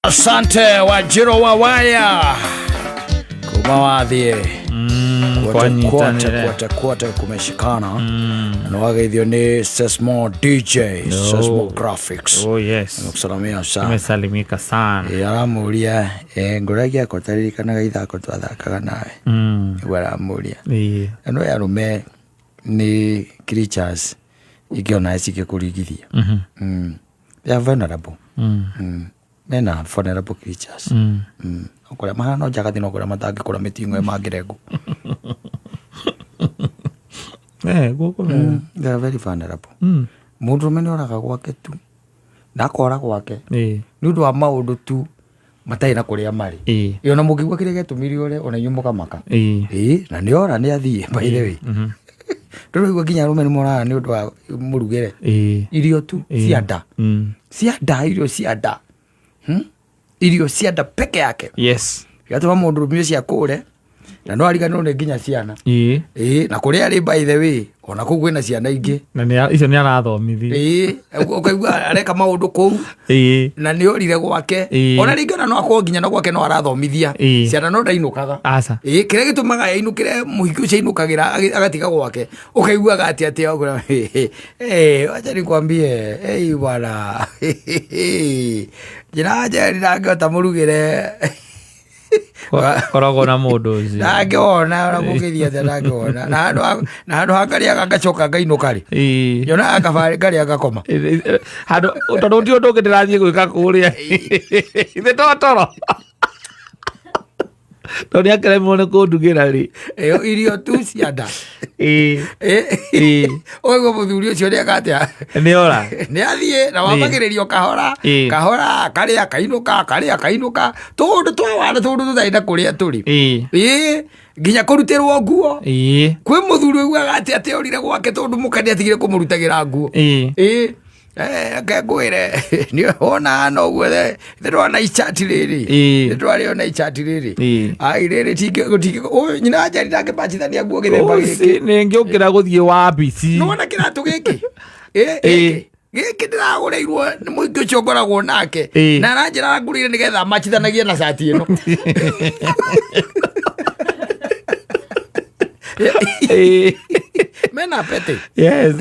Asante Wajiro wa waya kumawathie Kwata kumeshikana na wageithio ni Sesmo DJ Sesmo Graphics. Oh yes. Nukusalamia sana. Tumesalimika sana. Aramuria ngoragia kotaririkanaga ithako twathakaga nawe. Aramuria. No yarume ni creatures ikiona cikikuringithia. They are vulnerable. Men are vulnerable creatures. Okora mahana jagathi no kora matangi kora mitingo magerego. They are very vulnerable. Mundu mene oraga gwake tu. Ndakora gwake. Ni undu wa maundu tu matai na kuria mari. Iyo na mugigwa kire getumiri ore ona nyumuka maka. Na ni ora ni athie by the way. Ndoro ginya rume ni mora ni undu wa murugere. Irio tu cianda. Cianda irio cianda. Irio cianda peke yake. Yes. Gatuma mundu rumio cia kure. Na no arigano ne ginya ciana. Na kuria ri by the way ona kugu ina ciana ingi. Na ni icio ni arathomithi. Ukaigua areka maundu kou. Na ni orire gwake. Ona ringana no akwo ginya no gwake no arathomithia. Ciana no ndainukaga. Asa. Kire gitumaga inukire muhiki ucio inukagira agatiga gwake. Ukaigua gati ati ogura. Acha nikwambie. Bwana. Jina ndangota murugire. Korogo na mundu ucio ndangĩona ona mũgĩthia atĩa ndangĩona na handũ hakaria gagacoka ngainuka rĩ yona akabarĩ karia gakoma handũ tondũ ndio ndũngĩ ndĩrathiĩ gwĩka kũrĩa ithe totoro tondũ akĩremwo nĩ kũndugĩra rĩ irio tu cianda oiguo mũthuri ũcio nĩ agatĩa nĩ athiĩ na wambagĩrĩrio kahora karĩa kainũka tũndũ twawana tũndũ tũtarĩ na kũrĩa tũrĩ nginya kũrutĩrwo nguo kwĩ mũthuri ũiguaga atĩ orire gwake tondũ mũkani atigire kũmũrutagĩra nguo ngwĩre nĩ wona no guothe ndĩrona ichati rĩrĩ ndĩrona ichati rĩrĩ ai rĩrĩ nyina njari ndangĩbacithania nguo gĩthemba gĩkĩ nĩ ngĩũkĩra gũthiĩ wabici nĩ wona kĩratũ gĩkĩ gĩkĩ ndĩragũrĩirwo nĩ mũingĩ ũcio ngoragwo nake na aranjĩra ngũrĩire nĩgetha macithanagie na cati ĩno mena pete yes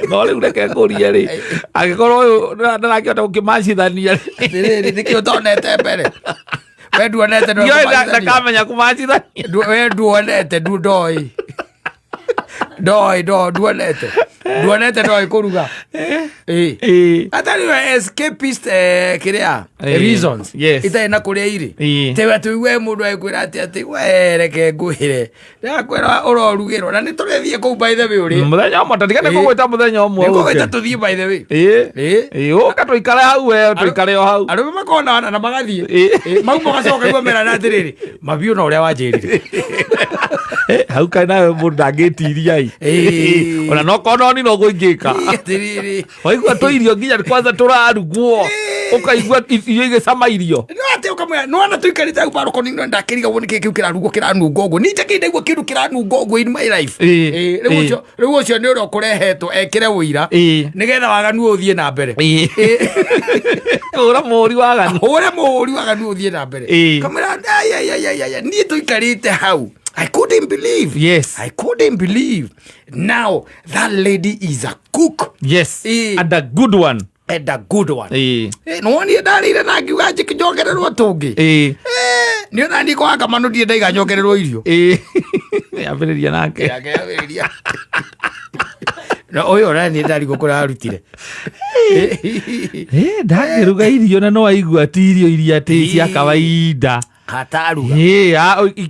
no rĩu reke ngũrie rĩ angĩkorwo ndarakĩhota gũkĩmacithania rĩ nĩkĩo tonete mbere we nduonete ndakamenya kũmacithania we nduonete ndoĩ nduonete ndoĩ kũruga atarĩ escapist kĩrĩa reasons itarĩ na kũrĩa irĩ tewe tũigue mũndũ agĩkwĩra atĩ we reke ngwĩre ndakwĩra ũrorugĩrwo na nĩ tũrĩthiĩ kũu by the way ũrĩ mũthenya ũmwe tatigane kũgwĩta mũthenya ũmwe nĩkũgwĩta tũthiĩ by the way ũka tũikare hau we tũikare o hau arũme makona na magathiĩ mau magacoka igua mera na atĩrĩrĩ mabiũ na ũrĩa wanjĩrire hau kaĩ nawe mũndũ ndangĩtiria ona no kononi no gũingĩka waigua tũirio nginya kwanza tũrarugwo ũkaigua irio igĩcama irio nona tũikarĩte hau barũkoni ndakĩriga wone kĩĩ kĩu kĩrarugwo kĩranunga ũguo nĩ itakĩndaigua kĩndũ kĩranunga ũguo in my life rĩu ũcio nĩ ũrĩa ũkũrehetwo ekĩre ũira nĩgetha waganu ũthiĩ na mbere hũra mũhũri waganu ũthiĩ na mbere kamera niĩ tũikarĩte hau I couldn't believe. Yes. I couldn't believe. Now, that lady is a cook. Yes. And a good one. And a good one. No one here darire na ngiuga njikĩnjokererwo tũngĩ. Nĩ ona ndĩ kwaga manu ndĩ ndaiga njokererwo irio. Yambĩrĩria nake. Yambĩrĩria. Na ũyũ ona nĩ ndari gũkũra arutire. Ndakĩruga irio na no aigua ti irio iria tĩ cia kawaida. Hataruga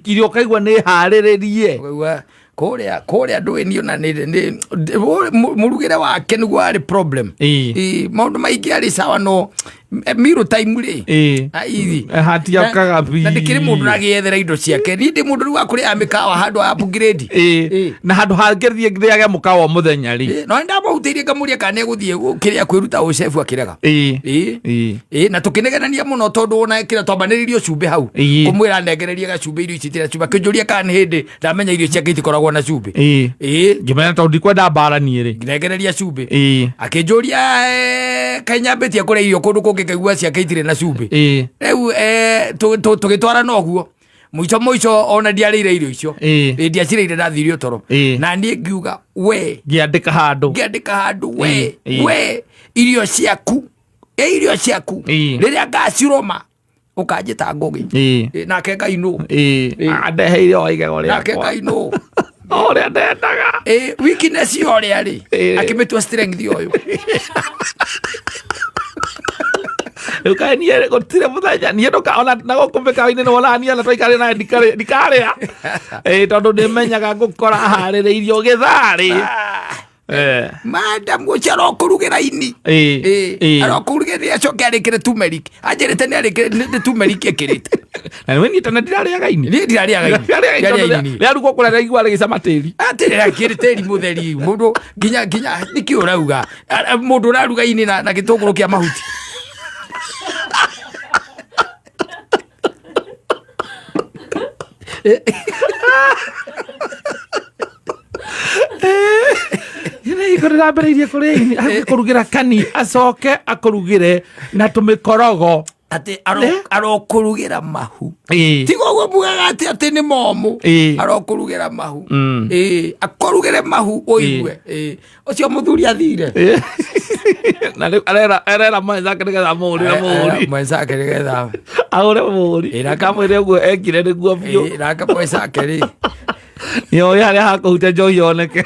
irio kaigua nĩ harĩrĩrie kũrĩa ndũĩnio na mũrugĩre wake nĩguo arĩ problem maũndũ maingĩ arĩ sawa no miro time rĩ hatiakaga bi na ndikĩrĩ mũndũ ragĩethera indo ciake ni ndĩ mũndũ rĩu akũrĩa mĩkawa handũ ha upgrade na handũ hangĩthiĩ rĩage mũkawa mũthenya rĩ no ndamũhutĩirie ngamũria kana egũthiĩ kĩrĩa kwĩruta ũcefu akĩrega na tũkĩnegenania mũno tondũ ona kĩrĩa twambanĩrĩirio cumbĩ hau kũmwĩra nengererie gacumbĩ irio ici tĩra cumbĩ akĩnjũria kana nĩ hĩndĩ ndamenya irio ciake itikoragwo na cumbĩ ngĩmenya tondũ ndikwenda mbara niĩ rĩ nengereria cumbĩ akĩnjũria kanyambĩtie kũrĩa irio kũndũ kũngĩ ngikaigua ciake itire na cumbi riu tugitwara noguo muico ona ndiarĩire irio icio ndiacireire ndathirio toro na niĩ ngiuga we ngĩandĩka handũ we irio ciaku rĩrĩa ngaciroma ũkanjĩta ngũgĩ nake Ngai nũ andeheire o igego rĩakwa nake Ngai nũ ũrĩa ndendaga weakness yorĩa rĩ akĩmĩtua strength ũyũ rĩu kaĩ niĩ gũtirĩ mũthenya niĩ ndũkaona na gũkũ mĩkawa-inĩ nĩwonania na tũikarĩ nawe ndikarĩa tondũ nĩmenyaga ngũkora harĩrĩirio gĩtharĩ madam gũcio arokũrugĩra ini arokũrugĩra nĩ acoke arĩkĩre turmeric anjĩrĩte nĩ turmeric ĩkĩrĩte na nĩ wĩnyita na ndirarĩaga ini niĩ ndirarĩaga ini rĩarugwo kũrĩa rĩaigua rĩgĩcama tĩri atĩrĩra tĩri mũtheri mũndũ nginya nĩkĩ ũrauga mũndũ ũraruga ini na gĩtũngũrũ kĩa mahuti Ĩkorera mbere kũrĩa ini akũrugĩra kani acoke akũrugĩre na tũmĩkorogo ati arokũrugĩra mahu tiga ũguo mugaga atĩ nĩ momũ arokũrugĩra mahu akũrugĩre mahu ũigue ũcio mũthuri athire na rĩu arera mwenzake nĩgetha mwenzake nĩgetha agũre mũri nakamwĩre ũguo ekire nĩguo biũ nake mwenzake rĩ nĩoĩ harĩa hakũhutia njohi yoneke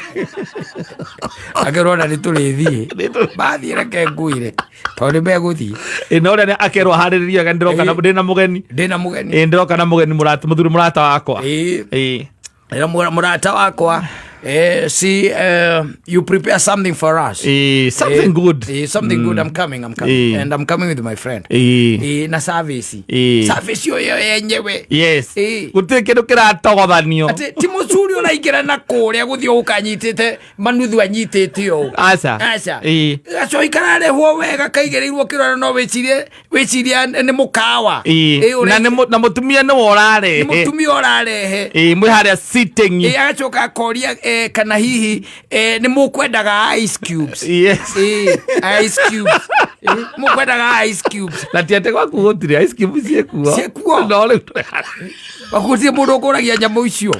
akerwo na nĩtũrĩthiĩ mathiĩ reke ngũire tondũ nĩmegũthiĩ no rĩrĩa akerwo harĩrĩria ndĩroka ndĩna mũgeni ndĩroka na mũgeni mũthuri mũrata wakwa mũrata wakwa see you prepare something for us something good good I'm coming and I'm coming with my friend na service yo yenyewe yes gũtirĩ kĩndũ kĩratogothanio atĩ ti mũcuri ũraingĩra na kũrĩa gũthiĩ ũkanyitĩte manuthu anyitĩte ũũ aca gacohi kararehwo wega kaigĩrĩirwo kĩrora no wĩcirie nĩ mũkawa na mũtumia nĩwe ũrarehe mwĩ harĩa sitting agacoka akoria kana hihi nĩ mũkwendaga ice cubes ice cubes mũkwendaga ice cubes na tiate gwaku gũtirĩ ice cubes ciekuo no rĩu gũtirĩ mũndũ ũkũragia nyamũ icio.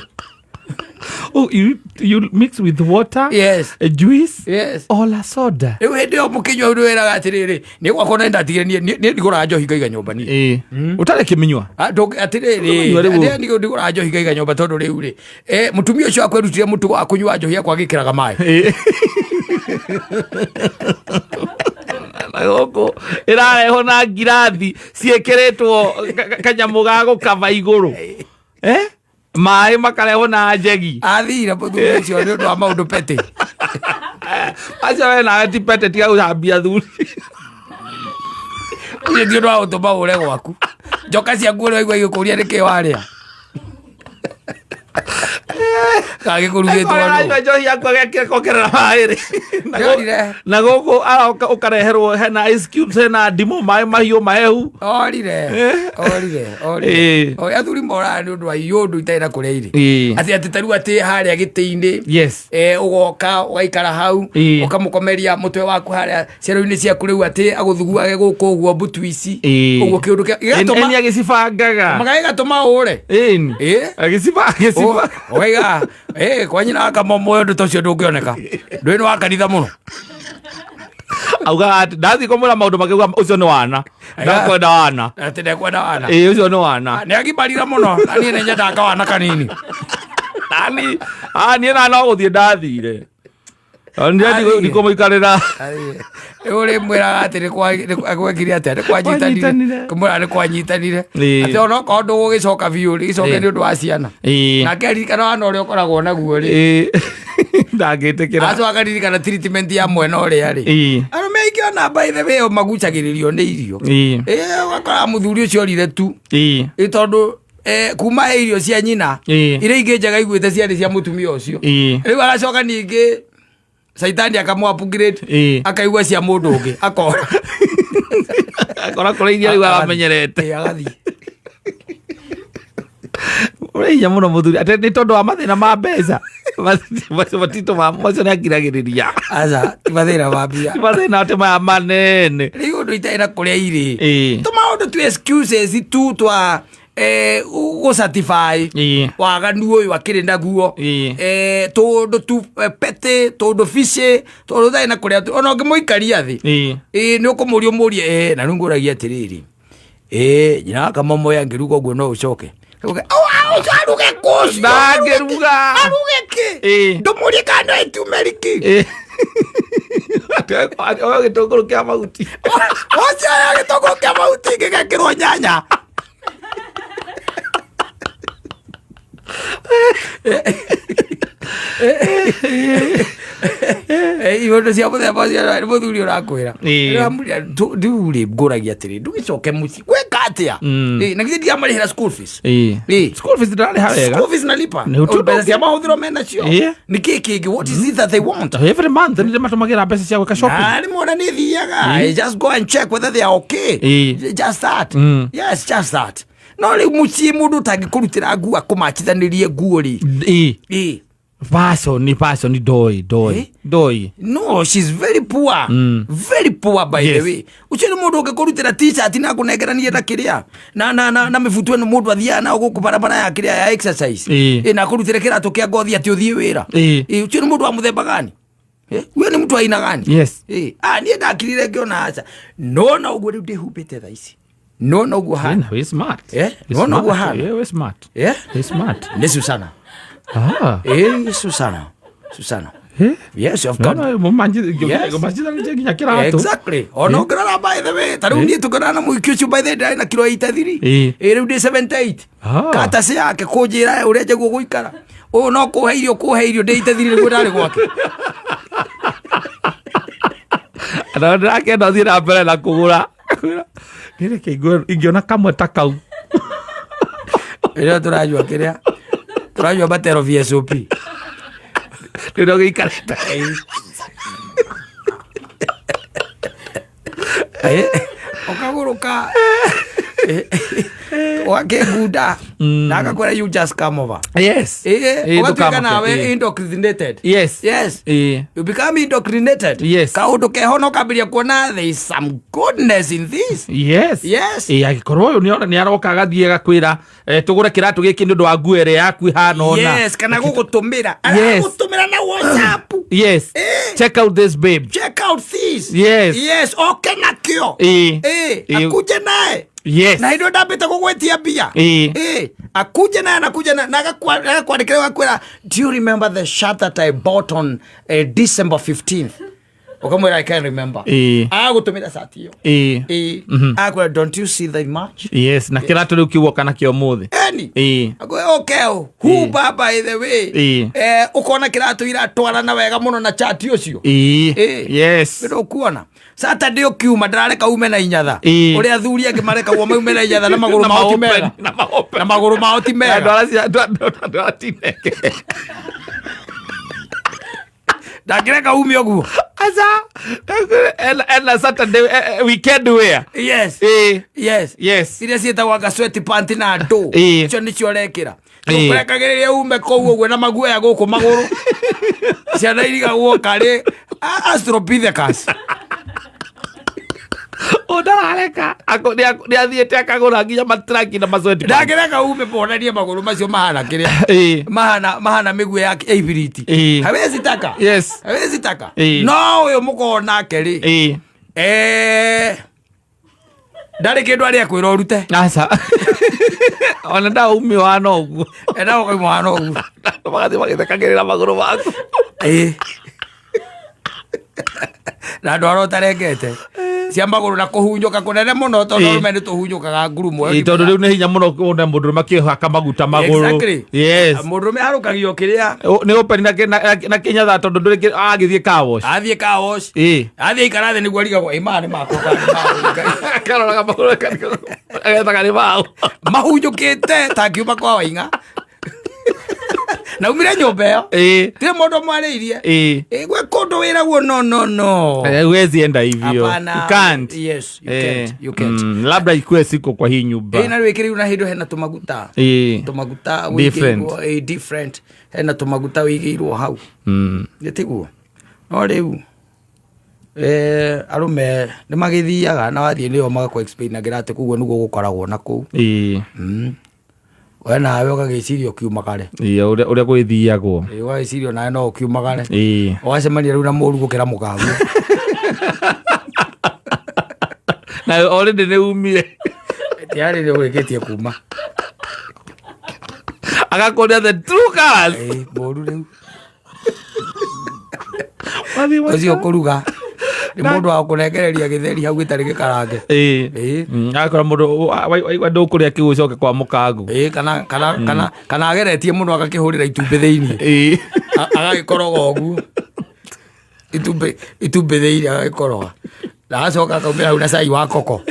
Oh, you mix with water? Yes. A juice? Yes. Or a soda? Rĩu hĩndĩ ĩyo mũkĩnyua ũndũ wĩraga atĩrĩrĩ nĩ gwakwo na ndatigire nĩ ndigũraga njohi ngaiga nyũmba niĩ ũtarĩ kĩmĩnyua atĩrĩrĩ ndigũraga njohi ngaiga nyũmba tondũ rĩu rĩ mũtumia ũcio akwĩrutire mũtugo wa kũnyua njohi akwa agĩkĩraga maĩ na gũkũ ĩrarehwo na ngirathi ciĩkĩrĩtwo kanyamũ ga gũkaba igũrũ maĩ makarehwo na njegi athire mũthuri ũcio nĩ ũndũ wa maũndũ pete acio we nawe ti pete tiga gũcambia thuri ũcio ti ũndũ wa gũtũma ũre gwaku njoka ciaku ũrĩ waigua igĩkũria nĩkĩ warĩa gagĩkũrugĩtwo njohi yakwa gĩkongerera maĩ-rĩ na gũkũ aroka ũkareherwo hena ice cubes hena ndimũ maĩ mahiũ mahehu orire athuri moraga nĩ ũndũ wa iũndũ itarĩ na kũrĩa irĩ atĩ tarĩu atĩ harĩa gĩtĩ-inĩ ũgoka ũgaikara hau ũkamũkomeria mũtwe waku harĩa ciero-inĩ ciaku rĩu atĩ agũthuguage gũkũ ũguo mbutu ici ũguo kĩũndũ kĩa agĩcibangaga magagĩgatũma ũre agĩcibangaga oiga kwa nyina akamomoyo ũndũ tocio ndũngĩoneka ndũĩ nĩ wa kanitha mũno auga ndathi kũmwĩra maũndũ makĩuga ũcio nĩ wana ndakwenda wana atĩ ndekwenda wana ũcio nĩ wana nĩ agimarira mũno na niĩ nĩ nyendaga kawana kanini niĩ na no gũthiĩ ndathire ndikũmũikarĩra ũrĩ mwĩraga atĩ nĩgwekire atĩa nĩ kwanyitanire atĩ onokorwo ndũgũgĩcoka biũ gĩcoke nĩ ũndũ wa ciana nake aririkana wana ũrĩa ũkoragwo naguo rĩ ndangĩtĩkĩra acoka akaririkana treatment ya mwena ũrĩa rĩ arũme aingĩ ona by the way magucagĩrĩrio nĩ irio ũgakora mũthuri ũcio orire tu tondũ kuma he irio cia nyina iria ingĩ njega iguĩte ciarĩ cia mũtumia ũcio rĩu agacoka ningĩ Saitani akamũ-upgrade akaigua cia mũndũ ũngĩ akora kũrĩa iria rĩu aramenyerete agathiĩ ũrĩ hinya mũno mũthuri atĩ nĩ tondũ wa mathĩna ma mbeca matito macio nä akiragä rä ria aca ti mathä mambia mathä na atä maya manene rä u ndå itarä na kå rä a irä tå maå ndå tu excuses tu twa gå certify waganu å yå akä rä naguo tå ndå tu pete tå ndå bici tå ndå tarä na kå rä a ona å ngä må ikaria thä nä å kå må ria å må rie na rä u ngå ragia atä rä rä nyina kamomoya ngä ruga å guo no å coke aruge kåcio ndangä ruga aruge kä ndå må rie kana no itumeriki oyo gä tå ngå rå kä a maguti ocio oyo gä tå ngå rå kä a maguti ngä gekä rwo nyanya ivondo cia må themba cio nä må thuri å rakwä ra ndiu rä ngå ragia atä rä ndå gä coke må ciä gwä ka atä a na githä ndiamarä hä ra ndarä ha wega nalipa mbeca cia mahå thä ro menacio nä kä kä ngä what is it that they want every month nä matå magä ra mbeca cia gwä ka nä mona nä thiaga just go and check whether they are okay just that yes just that no rä u må ciä må ndå tangä kå rutä ra nguo akå macithanä rie nguo rä Passion doi no she's very poor very poor by the way ucio nä må ndå å ngä kå rutä ra t-shirt na kå nengeranie na kä rä a na mä butu ä no må ndå athiaga na gå kå barabara ya kä rä a ya exercise na kå rutä re kä ratå kä a ngothi atä å thiä wä ra ucio nä må ndå wa må themba gani uyo nä må ndå aina gani niä ndakirire ngä ona aca nona å guo rä u ndä humbä te tha ici nona å guo hana nona å guo hana nä Susana Susana yes of course exactly ono ngrara by the way taru ni tukana na muikio chu by the way na kilo 83 riu ndi 78 kata se yake kunjira uria njeguo guikara o no kuheirio ndi 83 riu ndari gwake ana ndakenda thira na mbere na kugura nire kĩigua ingĩona kamwe ta kau ĩrĩa tũrajua kĩrĩa tũrajua batero VSOP rĩrĩa gĩikarĩte ũkagũrũka wakengunda na akakwĩra you just come over ũgatuĩka nawe indoctrinated you become indoctrinated kaũndũ keho no kambĩria kuona there is some goodness in this agĩkorwo ũyũ nĩ aroka agathiĩ agakwĩra tũgũre kĩratũ gĩkĩ nĩ ũndũ wa nguo ĩrĩa yaku ihana ona kana gũgũtũmĩra na WhatsApp check out this babe oke nakĩo akuje naye na indo ndambĩte gũgwĩtia mbia akuje naye na agakwandĩkĩra gakwĩra do you remember the shirt that I bought on December 15th ukamwĩra I can't remember agũtũmĩra shati ĩyo akwĩra don't you see the match na kĩratũ rĩu kiuoka nakĩo mũthĩ who by the way ũkona kĩratũ iratwarana wega mũno na chati ũcio ĩndũ ũkuona Saturday ũkiuma ndarareka ume na inyatha ũrĩa athuri angĩ mareka uo maume na inyatha na magũrũ mao ti mega na magũrũ mao ti mega ndangĩreka ume ũguo ena Saturday weekend wear iria ciĩtagwo gasweti panti na ndũ icio nĩcio rekĩra ũkũrekagĩrĩria ume kũu ũguo na maguoya gũkũ magũrũ ciana irigagwo karĩ Astropithecus ndarareka nĩ athiĩte akagũra nginya matraki na macweti ndangĩreka ume monanie magũrũ macio mahana kĩrĩa mahana mĩguĩ ya ibiriti hawezi taka no ũyũ mũkorwo nake rĩ ndarĩ kĩndũ arĩa kwĩra ũrute ona ndaumio wana ũguo ũkaima wana ũguo magathiĩ magĩthekagĩrĩra magũrũ maku na andũ arĩa ũtarengete cia magũrũ na kũhunyũka kũnene mũno tondũ rũme nĩ tũhunyũkaga ngurumo tondũ rĩu nĩ hinya mũno kuona mũndũrũme akĩhaka maguta magũrũ mũndũrũme harũkagio kĩrĩa nĩ open na kĩnyatha tondũ ndũrĩ agĩthiĩ car wash athiĩ ikara thĩ nĩguo arigagwo maya nĩ makwa karoraga magũrũ agetaga nĩ mao mahunyũkĩte tangiuma kwa Waing'a na umire nyumba ĩyo tire mũndũ mwarĩirie gwe kũndũ wĩragwo no huwezi enda hivyo. Yes, you can't. Labda ikue siko kwa hii nyumba na wĩkĩrĩu na hĩndũ hena tũmaguta different hena tũmaguta wĩigĩirwo hau gĩtiguo no rĩu arume nĩ magĩthiaga na wathiĩ nĩo magakũ explainagĩra atĩ kuguo nĩguo gũkoragwo na kũu we nawe ũgagĩciria ũkiumagare ũrĩa gwĩthiagwo ũgagĩciria nawe no ũkiumagare ũgacemania rĩu na mũru gũkĩra mũkagu na already nĩ umire tiarĩ nĩ ũrĩkĩtie kuma agakonia the true colors mũru rĩu ũcio kũruga nĩ mũndũ wa kũnengereria gĩtheri hau gĩtarĩ gĩkarange agakora mũndũ ndũkũrĩa kĩgũcoke kwa mũkangu kana ageretie mũndũ agakĩhũrĩra itumbĩ thĩinĩ agagĩkoroga ũguo itumbĩ thĩinĩ agagĩkoroga na agacoka akaumĩra hau na cai wa koko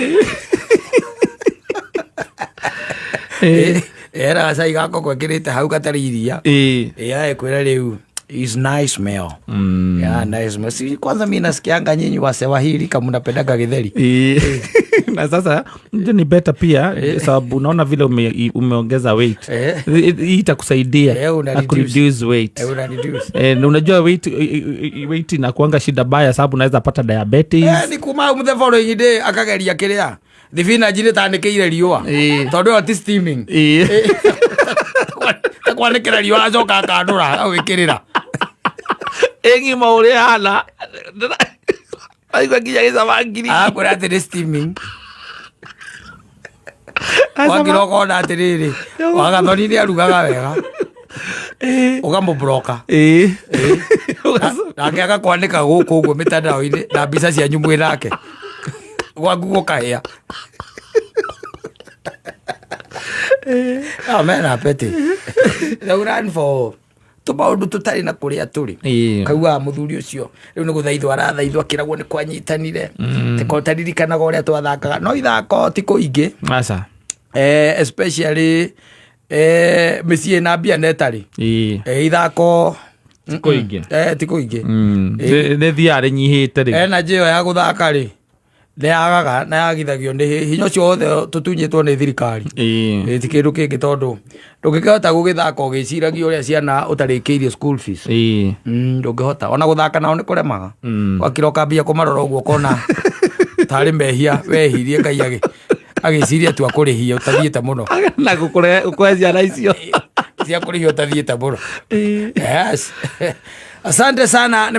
eraga cai ga koko ĩkĩrĩte hau gatarĩ iria agĩkwĩra rĩu is nice meal. Yeah, nice meal. Si kwanza mimi nasikianga nyinyi wasewa hili kama mnapendaga githeri. Na sasa ni better pia sababu unaona vile umeongeza weight. Hii itakusaidia ku reduce weight. Unajua weight inakuanga shida baya sababu unaweza pata diabetes. Ni kuma the following day akageria kiria. Thivina jine tanikire riua. Tondu ati steaming. Takwanekera riua ajoka akandura awikirira. Engi maure hana aigua nginya gĩcamangiri akwĩra atĩrĩ steaming wakĩroka ona atĩrĩrĩ wagathoni nĩ arugaga wega ũkamũbroka nake agakwanĩka gũkũ ũguo mĩtandao-inĩ na mbica cia nyumũ nake gwaku gũkahĩa amen apeti they run for tũmaũndũ tũtarĩ na kũrĩa tũrĩ kauga mũthuri ũcio rĩu nĩ gũthaithwo arathaithwo akĩragwo nĩ kwanyitanire tĩko taririkanaga ũrĩa twathakaga no ithako ti kũingĩ especially mĩciĩ na mbia netarĩ ithako ti kũingĩ nĩ thiarĩ nyihĩte rĩ energy ĩyo ya gũthaka rĩ nĩyagaga na yagithagio nĩ hinya ũcio wothe tũtunyĩtwo nĩ thirikari ti kĩndũ kĩngĩ tondũ ndũngĩkĩhota gũgĩthaka ũgĩciragia ũrĩa ciana ũtarĩkĩirie school fees ndũngĩhota ona gũthaka nao nĩ kũremaga wakĩra ũkambia kũmarora ũguo ũkona tarĩ mehia wehirie Ngai agĩciria tu akũrĩhia ũtathiĩte mũno na gũkũhe ciana icio cia kũrĩhia ũtathiĩte mũno. Yes, asante sana.